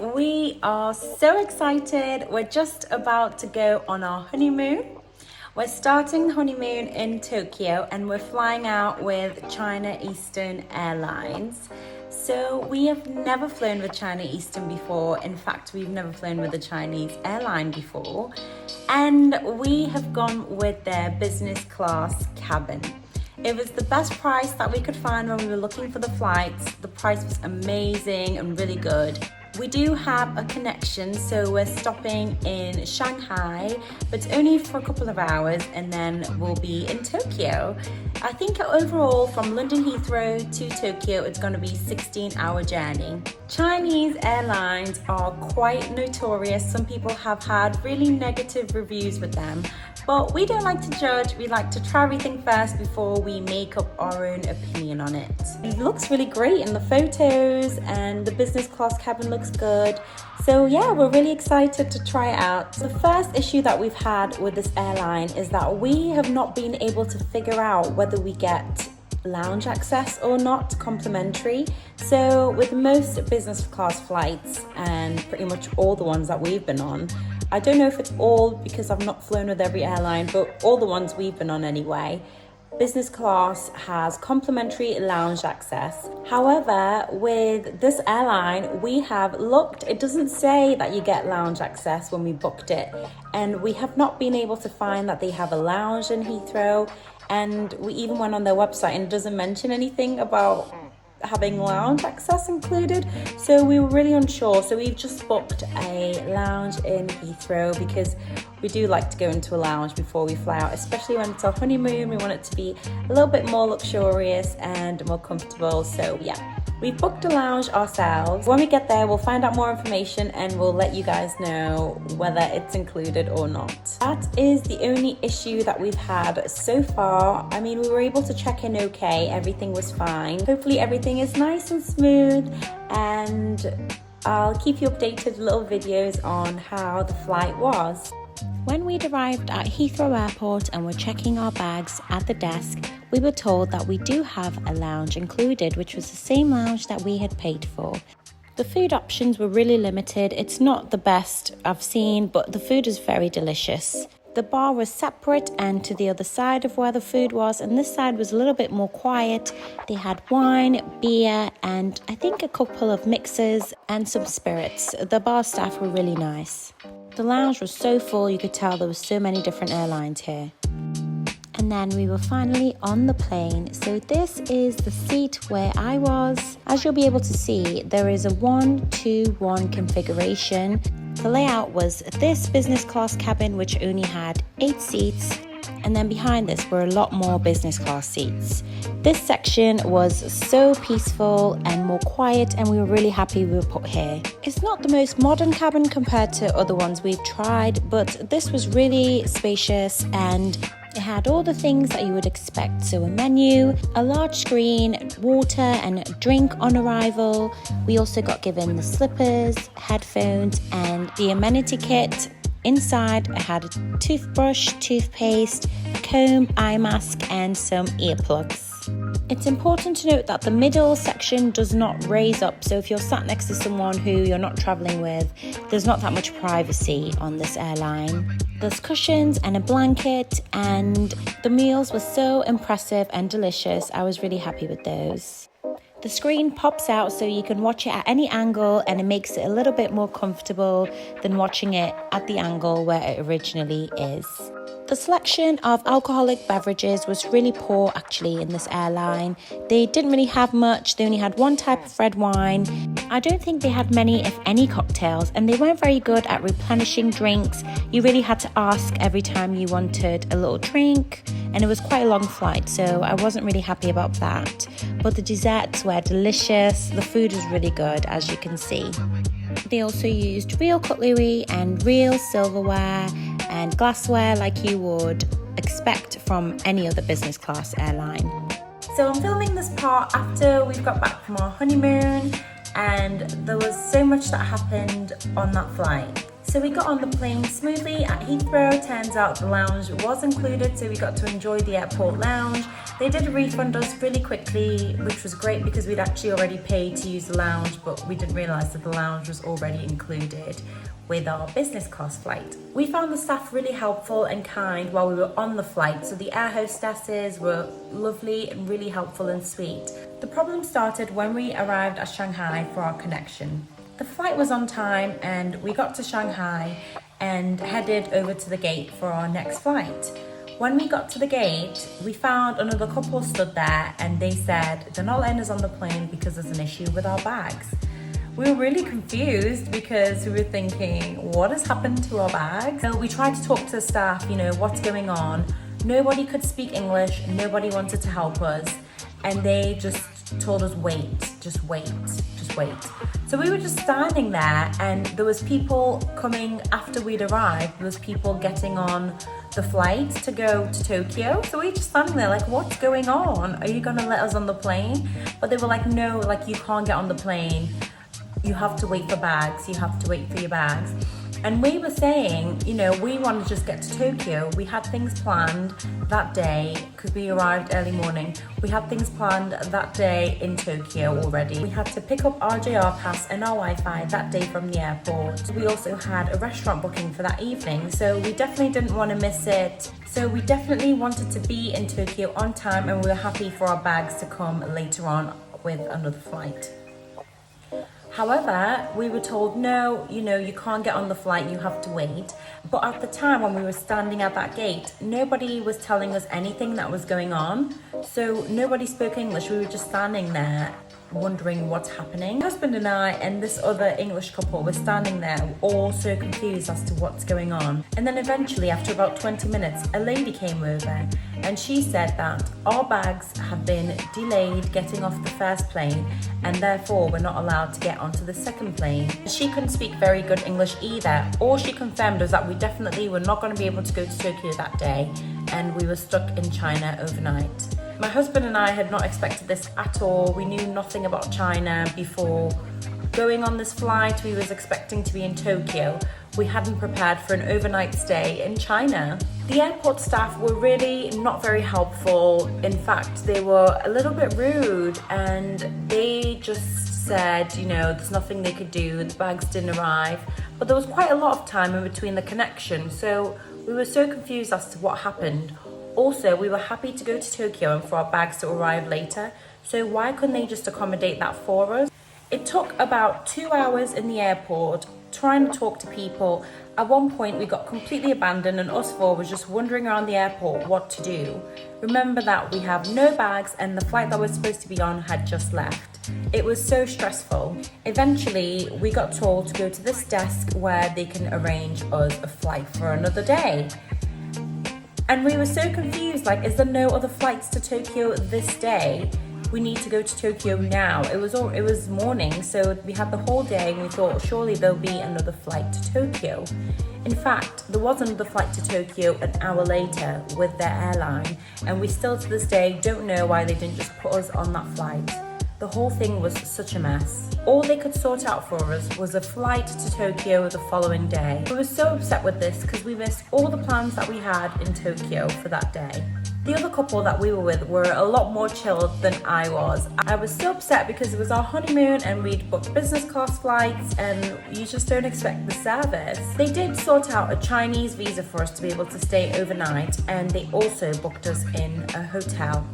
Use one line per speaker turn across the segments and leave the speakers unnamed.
we are so excited. We're just about to go on our honeymoon. We're starting the honeymoon in Tokyo and we're flying out with China Eastern Airlines. So we have never flown with China Eastern before. In fact, we've never flown with a Chinese airline before. And we have gone with their business class cabin. It was the best price that we could find when we were looking for the flights. The price was amazing and really good. We do have a connection, so we're stopping in Shanghai, but only for a couple of hours, and then we'll be in Tokyo. I think overall from London Heathrow to Tokyo, it's going to be a 16-hour journey. Chinese airlines are quite notorious. Some people have had really negative reviews with them, but we don't like to judge. We like to try everything first before we make up our own opinion on it. It looks really great in the photos, and the business class cabin looks good. So yeah, we're really excited to try it out. The first issue that we've had with this airline is that we have not been able to figure out whether we get lounge access or not complimentary. So with most business class flights, and pretty much all the ones that we've been on, I don't know if it's all because I've not flown with every airline, but all the ones we've been on anyway, business class has complimentary lounge access. However, with this airline, we have looked, it doesn't say that you get lounge access when we booked it. And we have not been able to find that they have a lounge in Heathrow. And we even went on their website and it doesn't mention anything about having lounge access included, so we were really unsure. So we've just booked a lounge in Heathrow because we do like to go into a lounge before we fly out, especially when it's our honeymoon. We want it to be a little bit more luxurious and more comfortable. So yeah, we've booked a lounge ourselves. When we get there, we'll find out more information and we'll let you guys know whether it's included or not. That is the only issue that we've had so far. I mean, we were able to check in okay, everything was fine. Hopefully everything is nice and smooth, and I'll keep you updated with little videos on how the flight was. When we'd arrived at Heathrow Airport and were checking our bags at the desk, we were told that we do have a lounge included, which was the same lounge that we had paid for. The food options were really limited. It's not the best I've seen, but the food is very delicious. The bar was separate and to the other side of where the food was, and this side was a little bit more quiet. They had wine, beer, and I think a couple of mixers and some spirits. The bar staff were really nice. The lounge was so full, you could tell there were so many different airlines here. And then we were finally on the plane. So this is the seat where I was. As you'll be able to see, there is a 1-2-1 configuration. The layout was this business class cabin, which only had 8 seats. And then behind this were a lot more business class seats. This section was so peaceful and more quiet, and we were really happy we were put here. It's not the most modern cabin compared to other ones we've tried, but this was really spacious and it had all the things that you would expect. So a menu, a large screen, water and drink on arrival. We also got given the slippers, headphones and the amenity kit. Inside, I had a toothbrush, toothpaste, a comb, eye mask and some earplugs. It's important to note that the middle section does not raise up, so if you're sat next to someone who you're not travelling with, there's not that much privacy on this airline. There's cushions and a blanket, and the meals were so impressive and delicious. I was really happy with those. The screen pops out so you can watch it at any angle, and it makes it a little bit more comfortable than watching it at the angle where it originally is. The selection of alcoholic beverages was really poor actually in this airline. They didn't really have much. They only had one type of red wine. I don't think they had many, if any, cocktails, and they weren't very good at replenishing drinks. You really had to ask every time you wanted a little drink, and it was quite a long flight, so I wasn't really happy about that. But the desserts were delicious. The food was really good, as you can see. They also used real cutlery and real silverware and glassware like you would expect from any other business class airline. So I'm filming this part after we've got back from our honeymoon, and there was so much that happened on that flight. So we got on the plane smoothly at Heathrow. Turns out the lounge was included, so we got to enjoy the airport lounge. They did refund us really quickly, which was great because we'd actually already paid to use the lounge, but we didn't realise that the lounge was already included with our business class flight. We found the staff really helpful and kind while we were on the flight, so the air hostesses were lovely and really helpful and sweet. The problem started when we arrived at Shanghai for our connection. The flight was on time and we got to Shanghai and headed over to the gate for our next flight. When we got to the gate, we found another couple stood there and they said they're not letting us on the plane because there's an issue with our bags. We were really confused because we were thinking, what has happened to our bags? So we tried to talk to the staff, what's going on. Nobody could speak English, nobody wanted to help us, and they just told us just wait. So we were just standing there and there was people coming after we'd arrived. There was people getting on the flight to go to Tokyo. So we were just standing there like, what's going on? Are you gonna let us on the plane? But they were like, no, you can't get on the plane. You have to wait for bags. You have to wait for your bags. And we were saying, we want to just get to Tokyo. We had things planned that day because we arrived early morning. We had things planned that day in Tokyo already. We had to pick up our JR pass and our Wi-Fi that day from the airport. We also had a restaurant booking for that evening, so we definitely didn't want to miss it. So we definitely wanted to be in Tokyo on time, and we were happy for our bags to come later on with another flight. However, we were told, no, you can't get on the flight, you have to wait. But at the time when we were standing at that gate, nobody was telling us anything that was going on. So nobody spoke English, we were just standing there wondering what's happening. My husband and I and this other English couple were standing there all so confused as to what's going on. And then eventually, after about 20 minutes, a lady came over and she said that our bags have been delayed getting off the first plane and therefore we're not allowed to get onto the second plane. She couldn't speak very good English either. All she confirmed was that we definitely were not going to be able to go to Tokyo that day and we were stuck in China overnight. My husband and I had not expected this at all. We knew nothing about China before going on this flight. We was expecting to be in Tokyo. We hadn't prepared for an overnight stay in China. The airport staff were really not very helpful. In fact, they were a little bit rude and they just said, there's nothing they could do. The bags didn't arrive. But there was quite a lot of time in between the connection. So we were so confused as to what happened. Also, we were happy to go to Tokyo and for our bags to arrive later, so why couldn't they just accommodate that for us? It took about 2 hours in the airport trying to talk to people. At one point, we got completely abandoned and us four was just wandering around the airport what to do. Remember that we have no bags and the flight that we're supposed to be on had just left. It was so stressful. Eventually, we got told to go to this desk where they can arrange us a flight for another day. And we were so confused, is there no other flights to Tokyo this day? We need to go to Tokyo now. It was morning, so we had the whole day and we thought surely there'll be another flight to Tokyo. In fact, there was another flight to Tokyo an hour later with their airline, and we still to this day don't know why they didn't just put us on that flight. The whole thing was such a mess. All they could sort out for us was a flight to Tokyo the following day. We were so upset with this because we missed all the plans that we had in Tokyo for that day. The other couple that we were with were a lot more chilled than I was. I was so upset because it was our honeymoon and we'd booked business class flights and you just don't expect the service. They did sort out a Chinese visa for us to be able to stay overnight, and they also booked us in a hotel.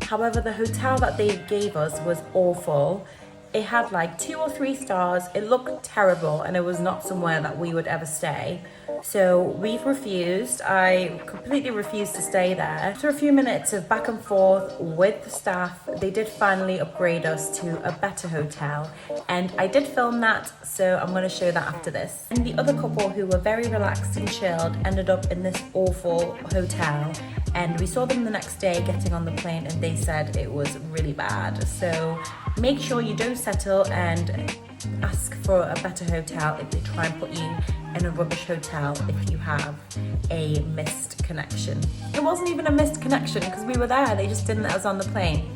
However, the hotel that they gave us was awful. It had 2 or 3 stars. It looked terrible and it was not somewhere that we would ever stay. So we've refused. I completely refused to stay there. After a few minutes of back and forth with the staff, they did finally upgrade us to a better hotel. And I did film that, so I'm going to show that after this. And the other couple, who were very relaxed and chilled, ended up in this awful hotel. And we saw them the next day getting on the plane and they said it was really bad. So make sure you don't settle and ask for a better hotel if they try and put you in a rubbish hotel if you have a missed connection. It wasn't even a missed connection because we were there, they just didn't let us on the plane.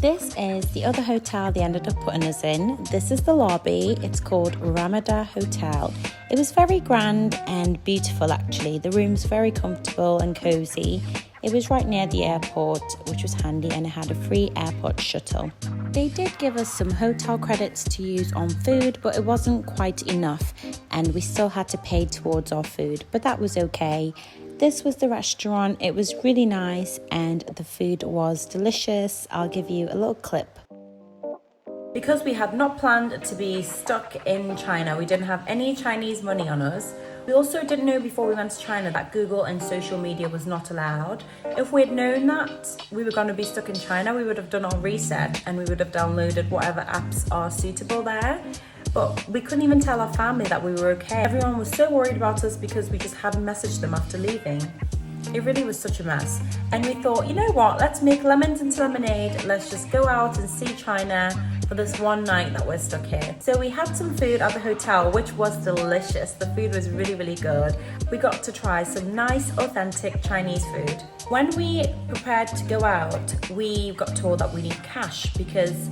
This is the other hotel they ended up putting us in. This is the lobby. It's called Ramada Hotel. It was very grand and beautiful actually. The room's very comfortable and cozy. It was right near the airport, which was handy, and it had a free airport shuttle. They did give us some hotel credits to use on food, but it wasn't quite enough, and we still had to pay towards our food, but that was okay. This was the restaurant. It was really nice and the food was delicious. I'll give you a little clip. Because we had not planned to be stuck in China, we didn't have any Chinese money on us. We also didn't know before we went to China that Google and social media was not allowed. If we had known that we were going to be stuck in China, we would have done our research and we would have downloaded whatever apps are suitable there. But we couldn't even tell our family that we were okay. Everyone was so worried about us because we just hadn't messaged them after leaving. It really was such a mess. And we thought, you know what, let's make lemons into lemonade. Let's just go out and see China for this one night that we're stuck here. So we had some food at the hotel, which was delicious. The food was really, really good. We got to try some nice, authentic Chinese food. When we prepared to go out, we got told that we need cash because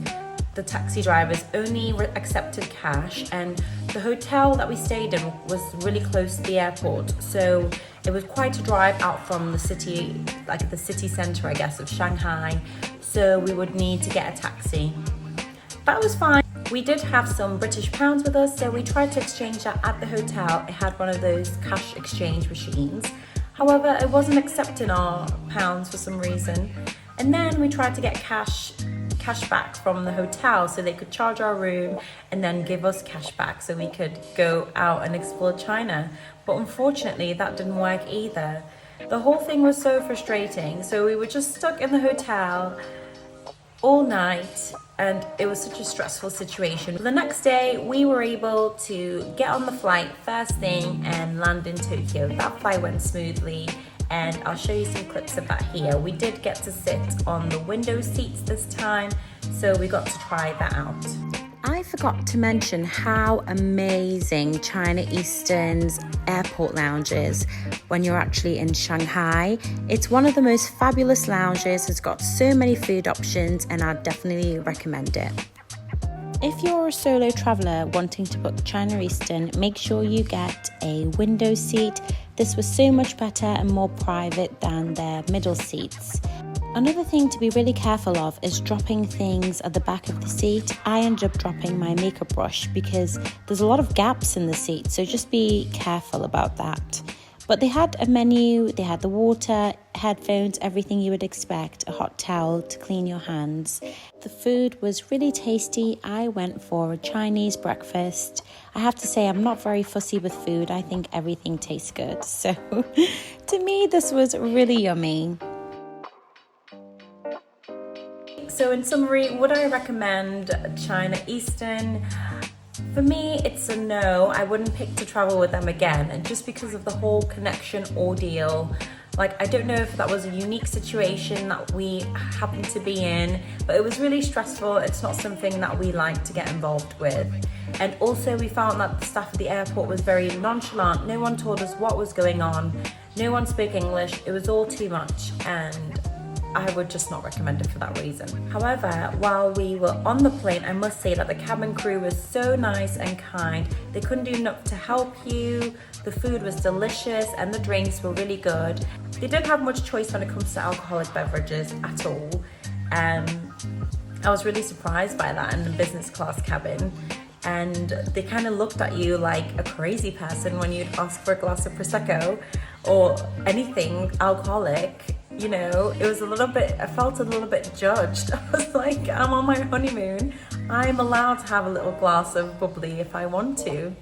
the taxi drivers only accepted cash, and the hotel that we stayed in was really close to the airport, so it was quite a drive out from the city, like the city centre, I guess, of Shanghai, so we would need to get a taxi. That was fine. We did have some British pounds with us, so we tried to exchange that at the hotel. It had one of those cash exchange machines. However, it wasn't accepting our pounds for some reason, and then we tried to get cash back from the hotel so they could charge our room and then give us cash back so we could go out and explore China. But unfortunately that didn't work either. The whole thing was so frustrating. So we were just stuck in the hotel all night and it was such a stressful situation. The next day we were able to get on the flight first thing and land in Tokyo. That flight went smoothly, and I'll show you some clips of that here. We did get to sit on the window seats this time, so we got to try that out. I forgot to mention how amazing China Eastern's airport lounge is when you're actually in Shanghai. It's one of the most fabulous lounges. It's got so many food options, and I'd definitely recommend it. If you're a solo traveller wanting to book China Eastern, make sure you get a window seat. This was so much better and more private than their middle seats. Another thing to be really careful of is dropping things at the back of the seat. I ended up dropping my makeup brush because there's a lot of gaps in the seat, so just be careful about that. But they had a menu, they had the water, headphones, everything you would expect, a hot towel to clean your hands. The food was really tasty. I went for a Chinese breakfast. I have to say I'm not very fussy with food. I think everything tastes good. So to me, this was really yummy. So in summary, would I recommend China Eastern? For me, it's a no. I wouldn't pick to travel with them again, and just because of the whole connection ordeal. Like, I don't know if that was a unique situation that we happened to be in, but it was really stressful. It's not something that we like to get involved with. And also we found that the staff at the airport was very nonchalant. No one told us what was going on. No one spoke English. It was all too much, and I would just not recommend it for that reason. However, while we were on the plane, I must say that the cabin crew was so nice and kind. They couldn't do enough to help you. The food was delicious and the drinks were really good. They didn't have much choice when it comes to alcoholic beverages at all. I was really surprised by that in the business class cabin. And they kind of looked at you like a crazy person when you'd ask for a glass of Prosecco or anything alcoholic. You know, it was I felt a little bit judged. I was like, I'm on my honeymoon. I'm allowed to have a little glass of bubbly if I want to.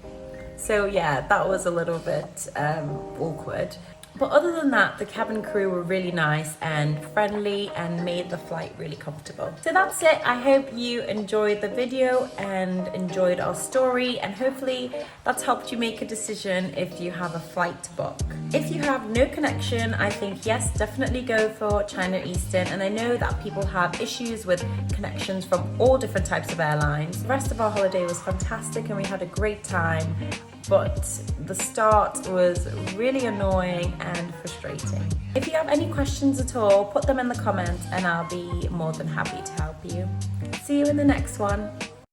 So yeah, that was a little bit awkward. But other than that, the cabin crew were really nice and friendly and made the flight really comfortable. So that's it. I hope you enjoyed the video and enjoyed our story, and hopefully that's helped you make a decision if you have a flight to book. If you have no connection, I think yes, definitely go for China Eastern. And I know that people have issues with connections from all different types of airlines. The rest of our holiday was fantastic and we had a great time. But the start was really annoying and frustrating. If you have any questions at all, put them in the comments and I'll be more than happy to help. you. See you in the next one.